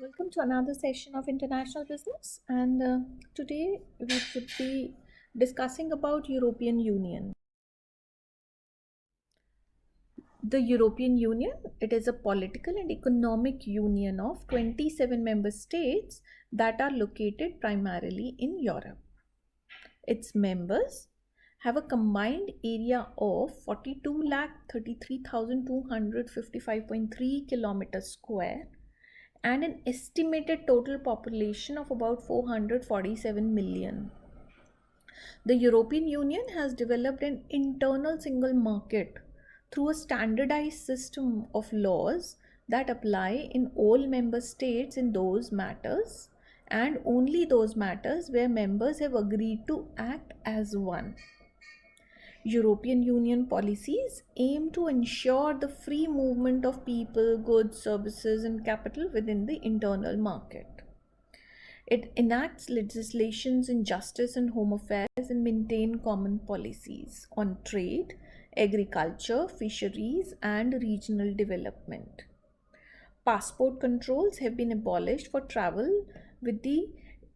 Welcome to another session of International Business, and today we would be discussing about European Union. The European Union, it is a political and economic union of 27 member states that are located primarily in Europe. Its members have a combined area of 42,33,255.3 kilometers square and an estimated total population of about 447 million. The European Union has developed an internal single market through a standardized system of laws that apply in all member states in those matters and only those matters where members have agreed to act as one. European Union policies aim to ensure the free movement of people, goods, services, and capital within the internal market. It enacts legislations in justice and home affairs and maintain common policies on trade, agriculture, fisheries, and regional development. Passport controls have been abolished for travel with the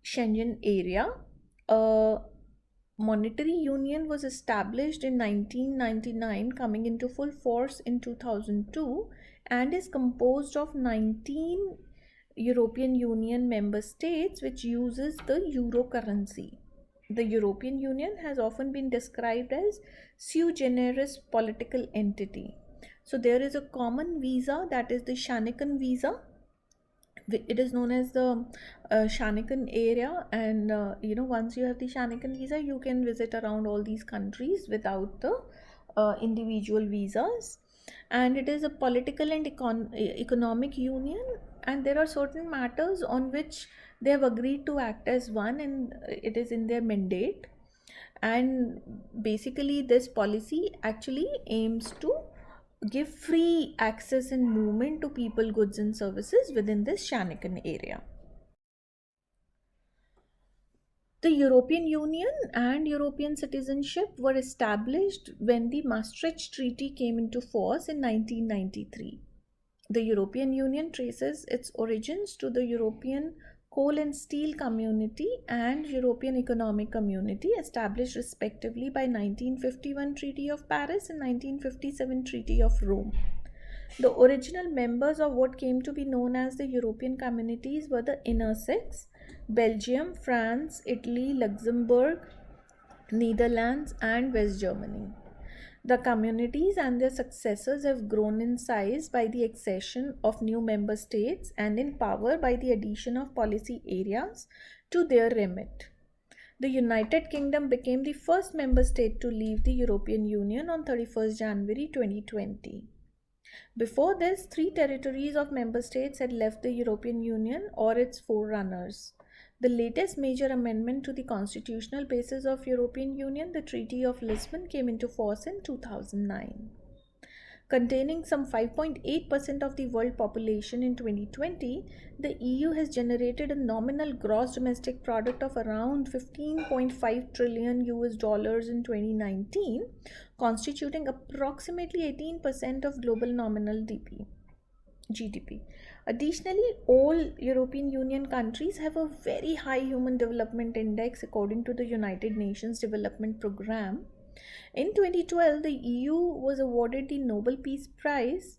Schengen Area. A monetary union was established in 1999, coming into full force in 2002, and is composed of 19 European Union member states which uses the euro currency. The European Union has often been described as sui generis political entity. So there is a common visa, that is the Schengen visa. It is known as the Schengen area, and once you have the Schengen visa, you can visit around all these countries without the individual visas. And it is a political and economic union, and there are certain matters on which they have agreed to act as one, and it is in their mandate. And basically this policy actually aims to give free access and movement to people, goods, and services within this Schengen area. The European Union and European citizenship were established when the Maastricht Treaty came into force in 1993. The European Union traces its origins to the European Coal and Steel Community and European Economic Community, established respectively by 1951 Treaty of Paris and 1957 Treaty of Rome. The original members of what came to be known as the European communities were the Inner Six: Belgium, France, Italy, Luxembourg, Netherlands, and West Germany. The communities and their successors have grown in size by the accession of new member states and in power by the addition of policy areas to their remit. The United Kingdom became the first member state to leave the European Union on 31st January 2020. Before this, three territories of member states had left the European Union or its forerunners. The latest major amendment to the constitutional basis of European Union, the Treaty of Lisbon, came into force in 2009. Containing some 5.8% of the world population in 2020, the EU has generated a nominal gross domestic product of around 15.5 trillion US dollars in 2019, constituting approximately 18% of global nominal GDP. Additionally, all European Union countries have a very high Human Development Index according to the United Nations Development Programme. In 2012, the EU was awarded the Nobel Peace Prize.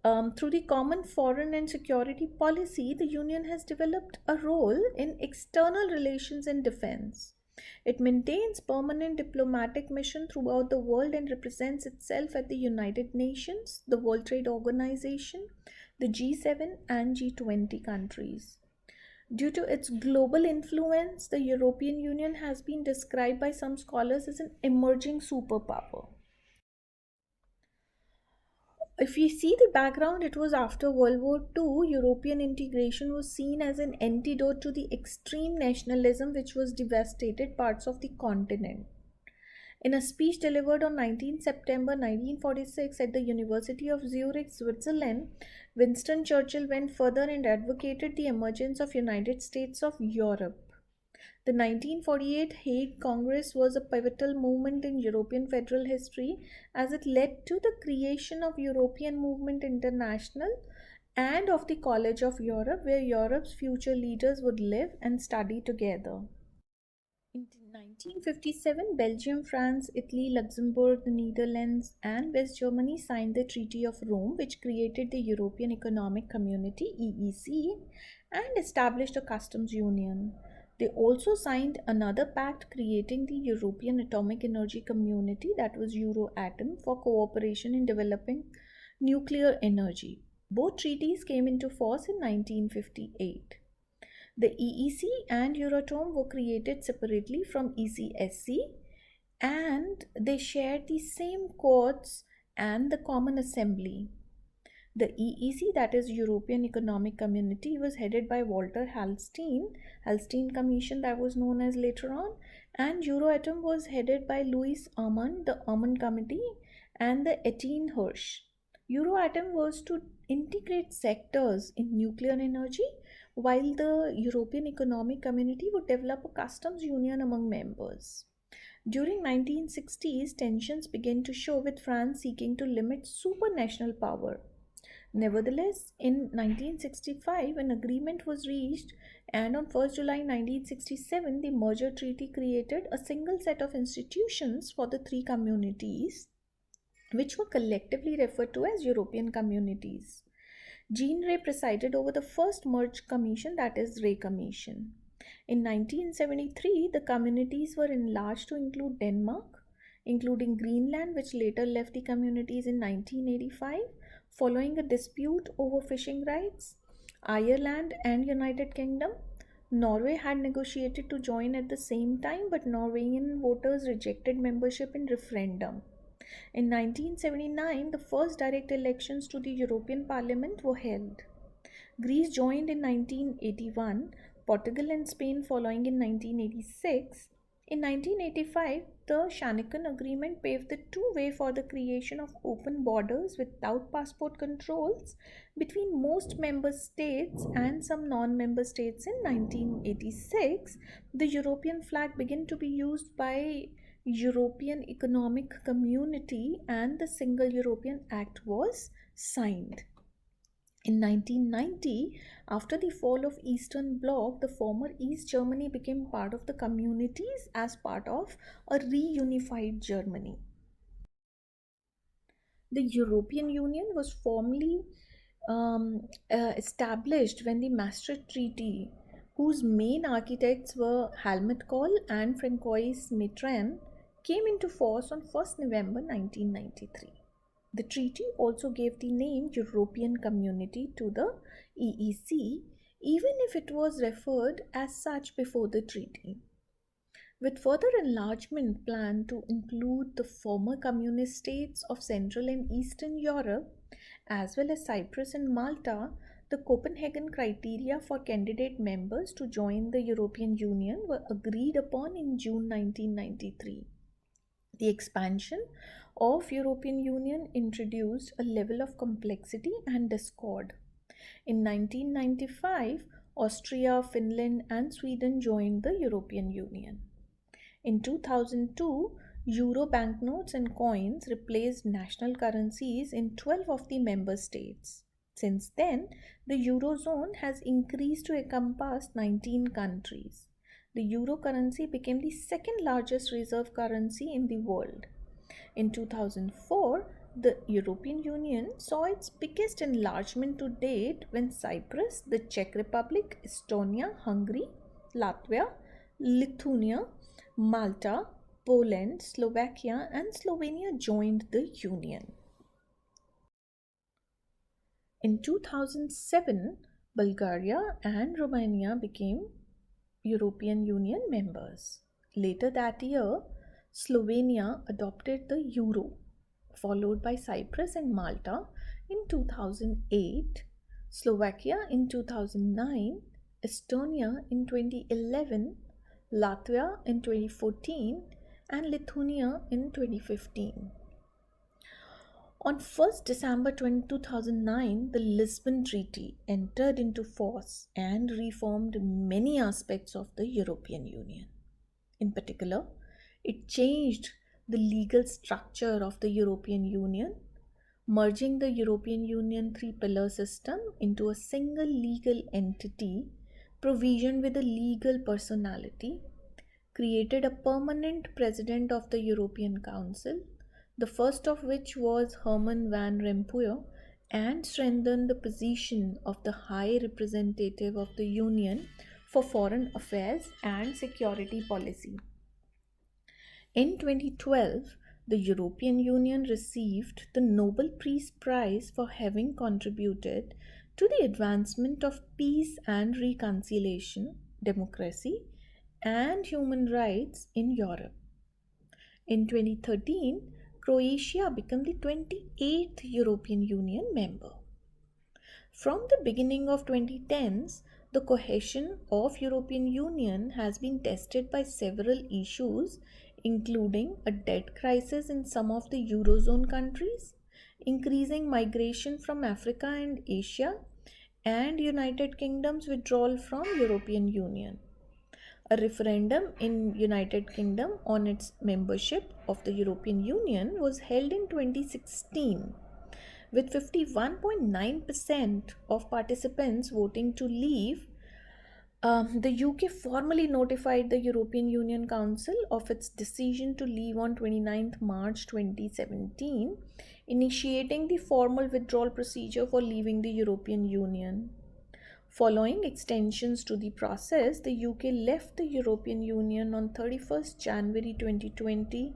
Through the common foreign and security policy, the Union has developed a role in external relations and defense. It maintains permanent diplomatic mission throughout the world and represents itself at the United Nations, the World Trade Organization, the G7, and G20 countries. Due to its global influence, the European Union has been described by some scholars as an emerging superpower. If we see the background, it was after World War II, European integration was seen as an antidote to the extreme nationalism which was devastated parts of the continent. In a speech delivered on 19 September 1946 at the University of Zurich, Switzerland, Winston Churchill went further and advocated the emergence of United States of Europe. The 1948 Hague Congress was a pivotal moment in European federal history as it led to the creation of European Movement International and of the College of Europe, where Europe's future leaders would live and study together. In 1957, Belgium, France, Italy, Luxembourg, the Netherlands, and West Germany signed the Treaty of Rome, which created the European Economic Community (EEC) and established a customs union. They also signed another pact creating the European Atomic Energy Community, that was Euratom, for cooperation in developing nuclear energy. Both treaties came into force in 1958. The EEC and Euratom were created separately from ECSC, and they shared the same courts and the Common Assembly. The EEC, that is European Economic Community, was headed by Walter Hallstein Commission, that was known as later on, and Euratom was headed by Louis Armand, the Armand Committee, and the Etienne Hirsch. Euratom was to integrate sectors in nuclear energy, while the European Economic Community would develop a customs union among members. During 1960s, tensions began to show, with France seeking to limit supranational power. Nevertheless, in 1965, an agreement was reached, and on 1st July 1967, the merger treaty created a single set of institutions for the three communities, which were collectively referred to as European communities. Jean Ray presided over the first merged commission, that is, Ray Commission. In 1973, the communities were enlarged to include Denmark, including Greenland, which later left the communities in 1985 following a dispute over fishing rights, Ireland, and United Kingdom. Norway had negotiated to join at the same time, but Norwegian voters rejected membership in referendum. In 1979, the first direct elections to the European Parliament were held. Greece joined in 1981, Portugal and Spain following in 1986. In 1985, the Schengen Agreement paved the way for the creation of open borders without passport controls between most member states and some non-member states. In 1986, the European flag began to be used by European Economic Community, and the Single European Act was signed. In 1990, after the fall of Eastern Bloc, the former East Germany became part of the communities as part of a reunified Germany. The European Union was formally established when the Maastricht Treaty, whose main architects were Helmut Kohl and Francois Mitterrand, came into force on 1st November 1993. The treaty also gave the name European Community to the EEC, even if it was referred as such before the treaty. With further enlargement planned to include the former communist states of Central and Eastern Europe, as well as Cyprus and Malta, the Copenhagen criteria for candidate members to join the European Union were agreed upon in June 1993. The expansion of European Union introduced a level of complexity and discord. In 1995, Austria, Finland, and Sweden joined the European Union. In 2002, euro banknotes and coins replaced national currencies in 12 of the member states. Since then, the eurozone has increased to encompass 19 countries. The euro currency became the second largest reserve currency in the world. In 2004, the European Union saw its biggest enlargement to date when Cyprus, the Czech Republic, Estonia, Hungary, Latvia, Lithuania, Malta, Poland, Slovakia, and Slovenia joined the Union. In 2007, Bulgaria and Romania became European Union members. Later that year, Slovenia adopted the euro, followed by Cyprus and Malta in 2008, Slovakia in 2009, Estonia in 2011, Latvia in 2014, and Lithuania in 2015. On 1st December 2009, the Lisbon Treaty entered into force and reformed many aspects of the European Union. In particular, it changed the legal structure of the European Union, merging the European Union three pillar system into a single legal entity provisioned with a legal personality, created a permanent president of the European Council, the first of which was Herman van Rompuy, and strengthened the position of the High Representative of the Union for Foreign Affairs and Security Policy. In 2012, the European Union received the Nobel Peace Prize for having contributed to the advancement of peace and reconciliation, democracy, and human rights in Europe. In 2013, Croatia became the 28th European Union member. From the beginning of 2010s, the cohesion of European Union has been tested by several issues including a debt crisis in some of the eurozone countries, increasing migration from Africa and Asia, and United Kingdom's withdrawal from European Union. A referendum in United Kingdom on its membership of the European Union was held in 2016 with 51.9% of participants voting to leave. The UK formally notified the European Union Council of its decision to leave on 29th March 2017, initiating the formal withdrawal procedure for leaving the European Union. Following extensions to the process, the UK left the European Union on 31st January 2020.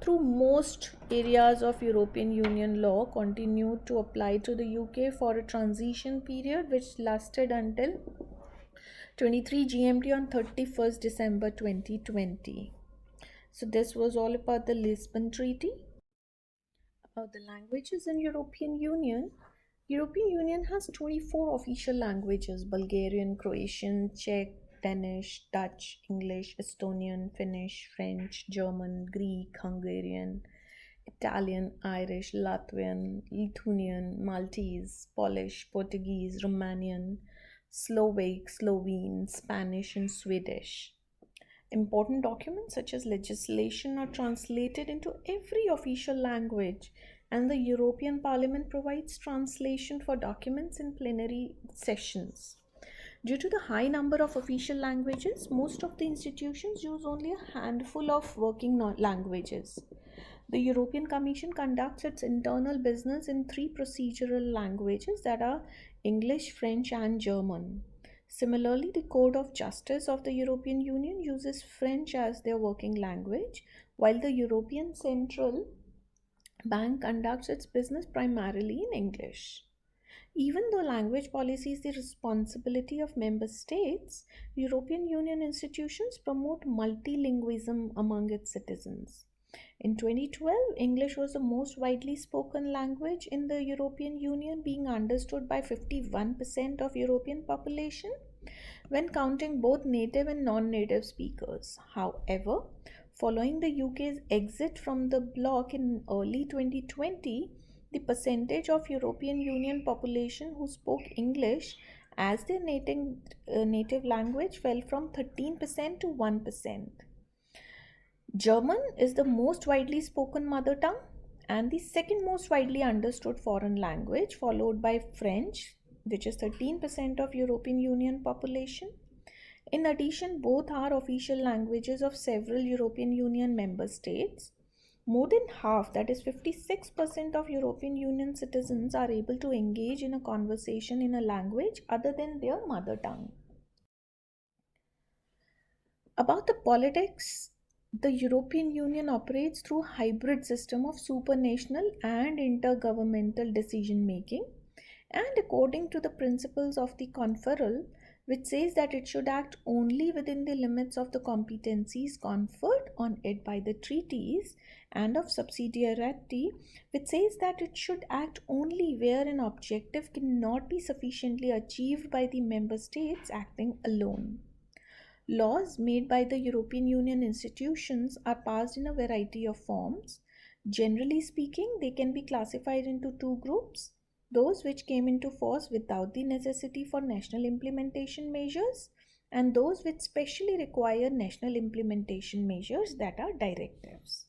Through most areas of European Union law continued to apply to the UK for a transition period which lasted until 23 GMT on 31st December 2020. So this was all about the Lisbon Treaty. About the languages in European Union. European Union has 24 official languages: Bulgarian, Croatian, Czech, Danish, Dutch, English, Estonian, Finnish, French, German, Greek, Hungarian, Italian, Irish, Latvian, Lithuanian, Maltese, Polish, Portuguese, Romanian, Slovak, Slovene, Spanish, and Swedish. Important documents such as legislation are translated into every official language, and the European Parliament provides translation for documents in plenary sessions. Due to the high number of official languages, most of the institutions use only a handful of working languages. The European Commission conducts its internal business in three procedural languages, that are English, French, and German. Similarly, the Code of Justice of the European Union uses French as their working language, while the European Central Bank conducts its business primarily in English. Even though language policy is the responsibility of member states, European Union institutions promote multilingualism among its citizens. In 2012, English was the most widely spoken language in the European Union, being understood by 51% of European population when counting both native and non-native speakers. However, following the UK's exit from the bloc in early 2020, the percentage of European Union population who spoke English as their native language fell from 13% to 1%. German is the most widely spoken mother tongue and the second most widely understood foreign language, followed by French, which is 13% of European Union population. In addition, both are official languages of several European Union member states. More than half, that is 56% of European Union citizens, are able to engage in a conversation in a language other than their mother tongue. About the politics, the European Union operates through a hybrid system of supranational and intergovernmental decision making, and according to the principles of the conferral, which says that it should act only within the limits of the competencies conferred on it by the treaties, and of subsidiarity, which says that it should act only where an objective cannot be sufficiently achieved by the member states acting alone. Laws made by the European Union institutions are passed in a variety of forms. Generally speaking, they can be classified into two groups: those which came into force without the necessity for national implementation measures, and those which specially require national implementation measures, that are directives.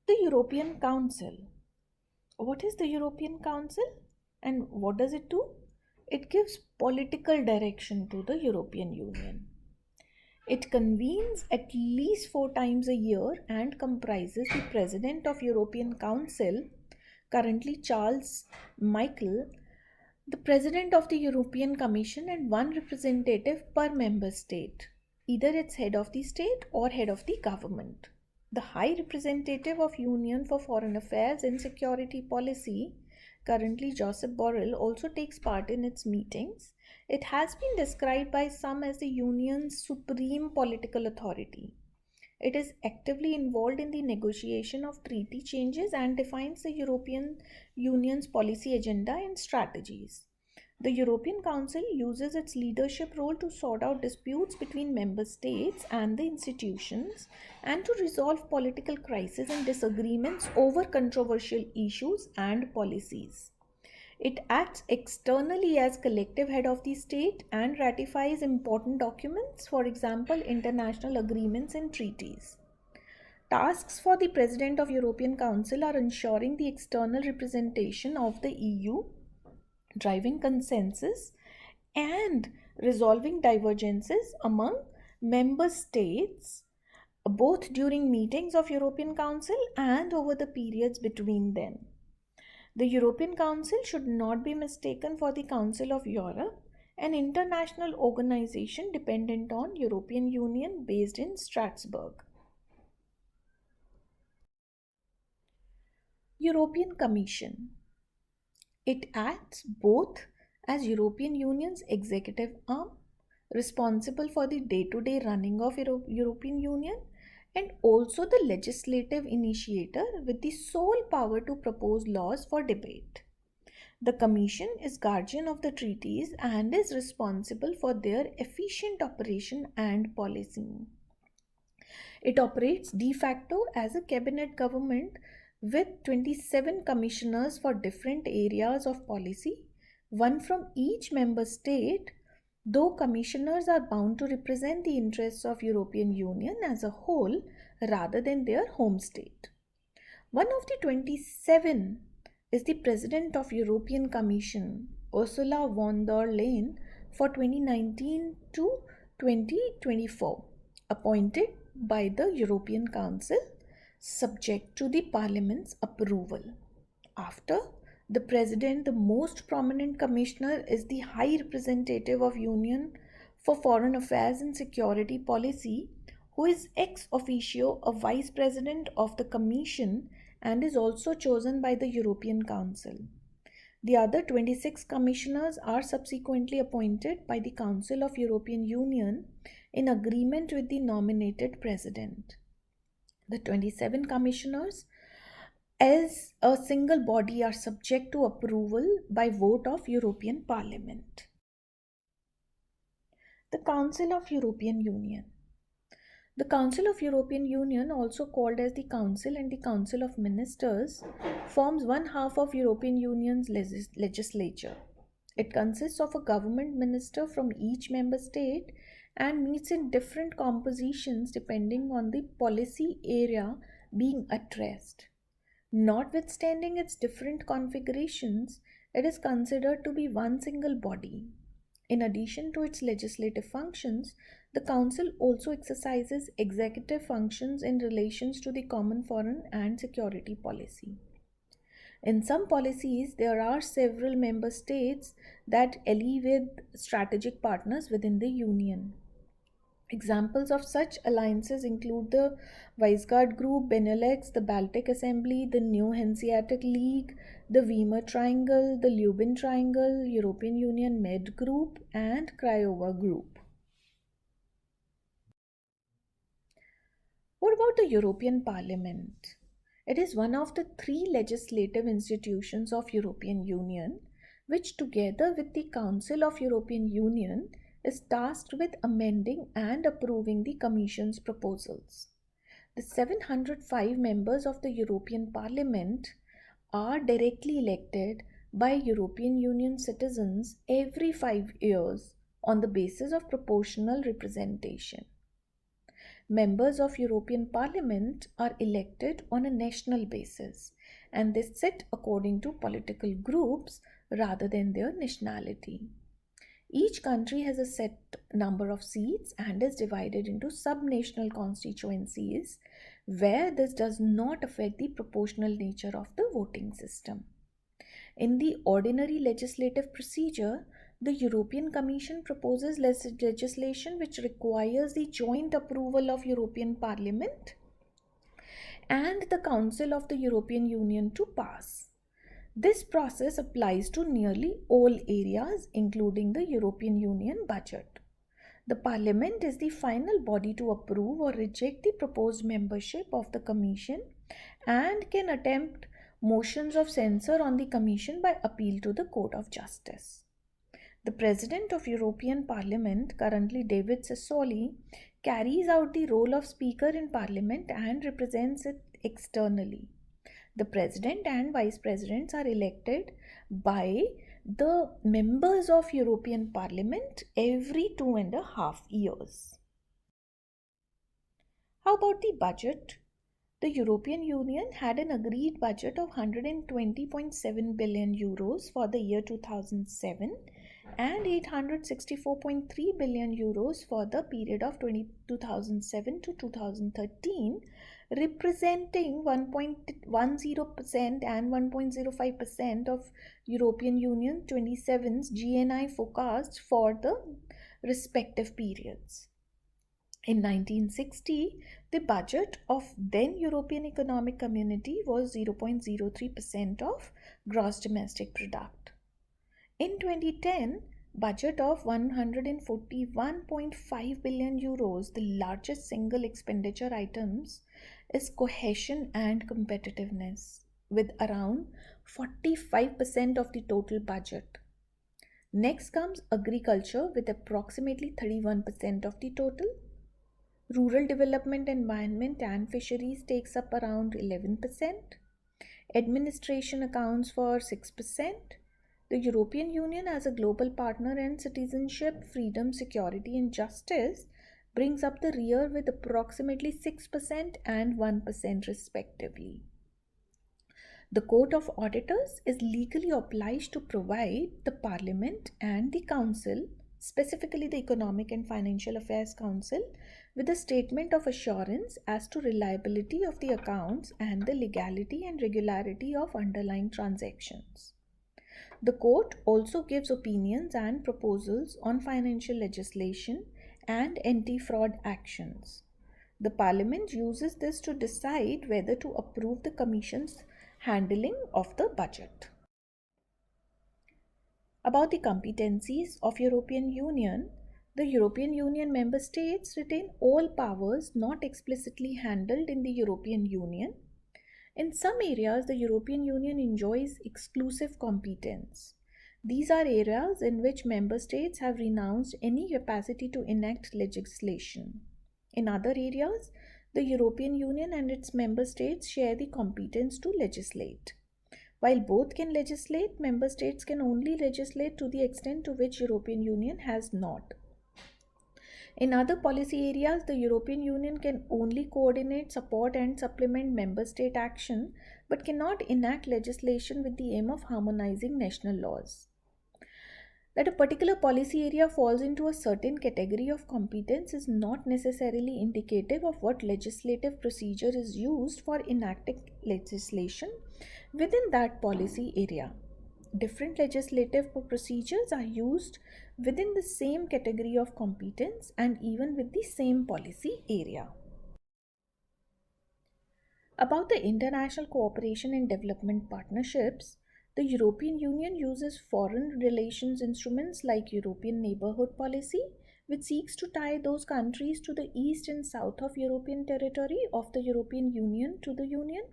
The European Council. What is the European Council and what does it do? It gives political direction to the European Union. It convenes at least 4 times a year and comprises the President of European Council, currently Charles Michel, the President of the European Commission, and one representative per member state, either its head of the state or head of the government. The High Representative of Union for Foreign Affairs and Security Policy, currently Joseph Borrell, also takes part in its meetings. It has been described by some as the Union's supreme political authority. It is actively involved in the negotiation of treaty changes and defines the European Union's policy agenda and strategies. The European Council uses its leadership role to sort out disputes between member states and the institutions and to resolve political crises and disagreements over controversial issues and policies. It acts externally as collective head of the state and ratifies important documents, for example, international agreements and treaties. Tasks for the President of European Council are ensuring the external representation of the EU, driving consensus, and resolving divergences among member states, both during meetings of European Council and over the periods between them. The European Council should not be mistaken for the Council of Europe, an international organization dependent on European Union based in Strasbourg. European Commission. It acts both as European Union's executive arm, responsible for the day-to-day running of European Union, and also the legislative initiator with the sole power to propose laws for debate. The Commission is guardian of the treaties and is responsible for their efficient operation and policing. It operates de facto as a cabinet government with 27 commissioners for different areas of policy, one from each member state, though commissioners are bound to represent the interests of European Union as a whole rather than their home state. One of the 27 is the President of European Commission, Ursula von der Leyen, for 2019 to 2024, appointed by the European Council, subject to the Parliament's approval. After the President, the most prominent commissioner is the High Representative of Union for Foreign Affairs and Security Policy, who is ex officio a Vice President of the Commission and is also chosen by the European Council. The other 26 commissioners are subsequently appointed by the Council of European Union in agreement with the nominated president. The 27 commissioners as a single body are subject to approval by vote of European Parliament. The Council of European Union. The Council of European Union, also called as the Council and the Council of Ministers, forms one half of European Union's legislature. It consists of a government minister from each member state and meets in different compositions depending on the policy area being addressed. Notwithstanding its different configurations, it is considered to be one single body. In addition to its legislative functions, the Council also exercises executive functions in relations to the common foreign and security policy. In some policies, there are several member states that ally with strategic partners within the Union. Examples of such alliances include the Visegrad Group, Benelux, the Baltic Assembly, the New Hanseatic League, the Weimar Triangle, the Lubin Triangle, European Union Med Group, and Craiova Group. What about the European Parliament? It is one of the three legislative institutions of European Union, which together with the Council of European Union is tasked with amending and approving the Commission's proposals. The 705 members of the European Parliament are directly elected by European Union citizens every 5 years on the basis of proportional representation. Members of European Parliament are elected on a national basis, and they sit according to political groups rather than their nationality. Each country has a set number of seats and is divided into subnational constituencies where this does not affect the proportional nature of the voting system. In the ordinary legislative procedure, the European Commission proposes legislation which requires the joint approval of European Parliament and the Council of the European Union to pass. This process applies to nearly all areas, including the European Union budget. The Parliament is the final body to approve or reject the proposed membership of the Commission and can attempt motions of censure on the Commission by appeal to the Court of Justice. The President of European Parliament, currently David Sassoli, carries out the role of Speaker in Parliament and represents it externally. The President and Vice Presidents are elected by the members of European Parliament every 2.5 years. How about the budget? The European Union had an agreed budget of 120.7 billion euros for the year 2007 and 864.3 billion euros for the period of 2007 to 2013, representing 1.10% and 1.05% of European Union 27's GNI forecast for the respective periods. In 1960, the budget of then European Economic Community was 0.03% of gross domestic product. In 2010, budget of 141.5 billion euros, the largest single expenditure items, is cohesion and competitiveness, with around 45% of the total budget. Next comes agriculture with approximately 31% of the total. Rural development, environment and fisheries takes up around 11%. Administration accounts for 6%. The European Union as a global partner and citizenship, freedom, security and justice brings up the rear with approximately 6% and 1% respectively. The Court of Auditors is legally obliged to provide the Parliament and the Council, specifically the Economic and Financial Affairs Council, with a statement of assurance as to reliability of the accounts and the legality and regularity of underlying transactions. The court also gives opinions and proposals on financial legislation and anti-fraud actions. The Parliament uses this to decide whether to approve the Commission's handling of the budget. About the competencies of European Union, the European Union member states retain all powers not explicitly handled in the European Union. In some areas, the European Union enjoys exclusive competence. These are areas in which member states have renounced any capacity to enact legislation. In other areas, the European Union and its member states share the competence to legislate. While both can legislate, member states can only legislate to the extent to which European Union has not. In other policy areas, the European Union can only coordinate, support and supplement member state action but cannot enact legislation with the aim of harmonizing national laws. That a particular policy area falls into a certain category of competence is not necessarily indicative of what legislative procedure is used for enacting legislation within that policy area. Different legislative procedures are used within the same category of competence and even with the same policy area. About the international cooperation and development partnerships, the European Union uses foreign relations instruments like European Neighbourhood Policy, which seeks to tie those countries to the east and south of European territory of the European Union to the Union.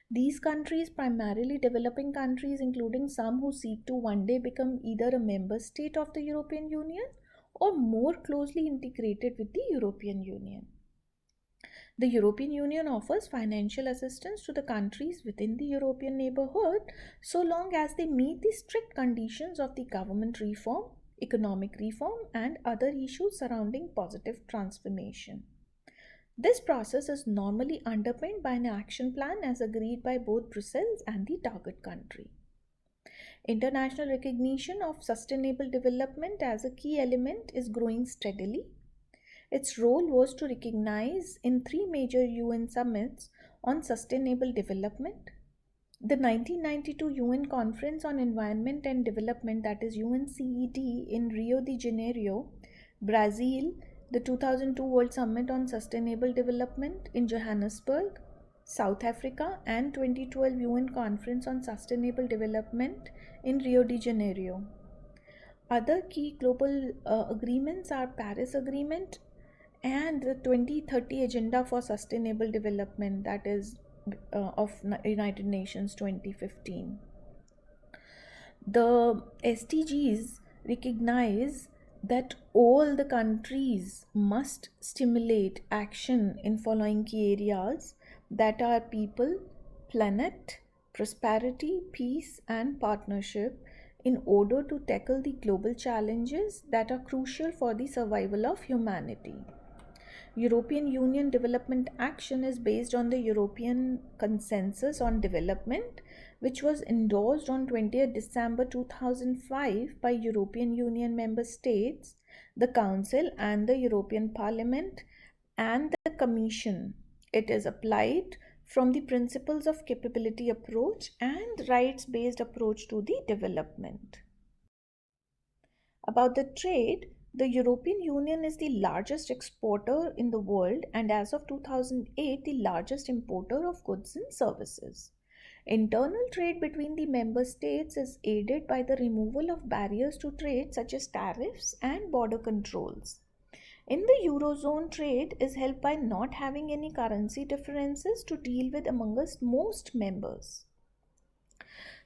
These countries, primarily developing countries, including some who seek to one day become either a member state of the European Union or more closely integrated with the European Union. The European Union offers financial assistance to the countries within the European neighborhood so long as they meet the strict conditions of the government reform, economic reform, and other issues surrounding positive transformation. This process is normally underpinned by an action plan as agreed by both Brussels and the target country. International recognition of sustainable development as a key element is growing steadily. Its role was to recognize in three major UN summits on sustainable development: the 1992 UN Conference on Environment and Development, that is UNCED, in Rio de Janeiro, Brazil, the 2002 World Summit on Sustainable Development in Johannesburg, South Africa, and 2012 UN Conference on Sustainable Development in Rio de Janeiro. Other key global agreements are Paris Agreement and the 2030 Agenda for Sustainable Development, that is of United Nations 2015. The SDGs recognize that all the countries must stimulate action in following key areas, that are people, planet, prosperity, peace, and partnership, in order to tackle the global challenges that are crucial for the survival of humanity. European Union development action is based on the European Consensus on Development, which was endorsed on 20th December 2005 by European Union member states, the Council and the European Parliament and the Commission. It is applied from the principles of capability approach and rights-based approach to the development. About the trade, the European Union is the largest exporter in the world and as of 2008 the largest importer of goods and services. Internal trade between the member states is aided by the removal of barriers to trade such as tariffs and border controls. In the Eurozone, trade is helped by not having any currency differences to deal with amongst most members.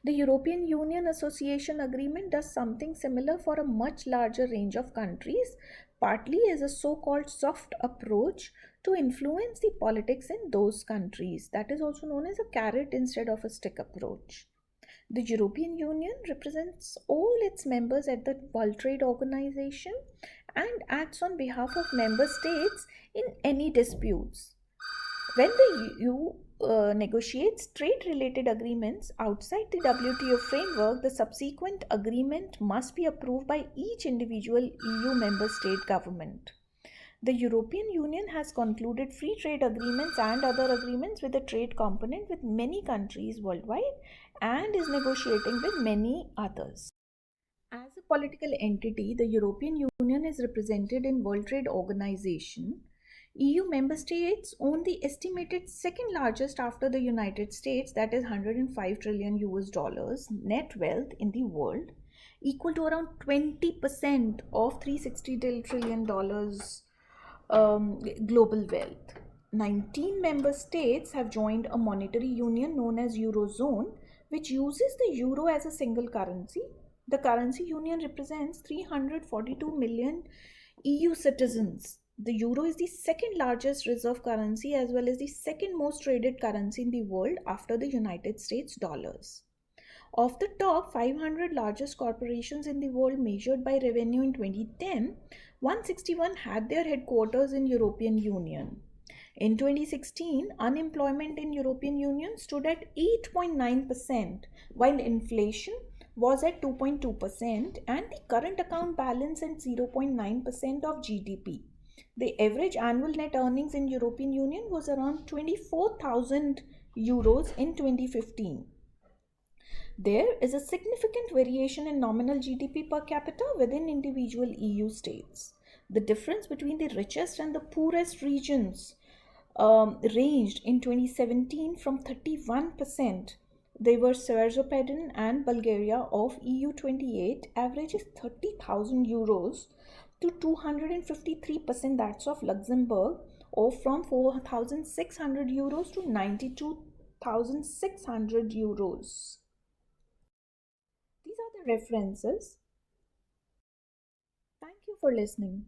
The European Union Association Agreement does something similar for a much larger range of countries, partly as a so-called soft approach to influence the politics in those countries. That is also known as a carrot instead of a stick approach. The European Union represents all its members at the World Trade Organization and acts on behalf of member states in any disputes. When the EU negotiates trade related agreements outside the WTO framework, the subsequent agreement must be approved by each individual EU member state government. The European Union has concluded free trade agreements and other agreements with a trade component with many countries worldwide and is negotiating with many others. As a political entity, the European Union is represented in World Trade Organization. EU member states own the estimated second largest after the United States, that is 105 trillion US dollars net wealth in the world, equal to around 20% of 360 trillion dollars global wealth. 19 member states have joined a monetary union known as Eurozone, which uses the euro as a single currency. The currency union represents 342 million EU citizens. The euro is the second largest reserve currency as well as the second most traded currency in the world after the United States dollars. Of the top 500 largest corporations in the world measured by revenue in 2010, 161 had their headquarters in European Union. In 2016, unemployment in European Union stood at 8.9%, while inflation was at 2.2% and the current account balance at 0.9% of GDP. The average annual net earnings in European Union was around 24,000 euros in 2015. There is a significant variation in nominal GDP per capita within individual EU states. The difference between the richest and the poorest regions ranged in 2017 from 31%. They were Serbia and Bulgaria of EU 28 averages 30,000 euros to 253%, that's of Luxembourg, or from 4,600 euros to 92,600 euros. These are the references. Thank you for listening.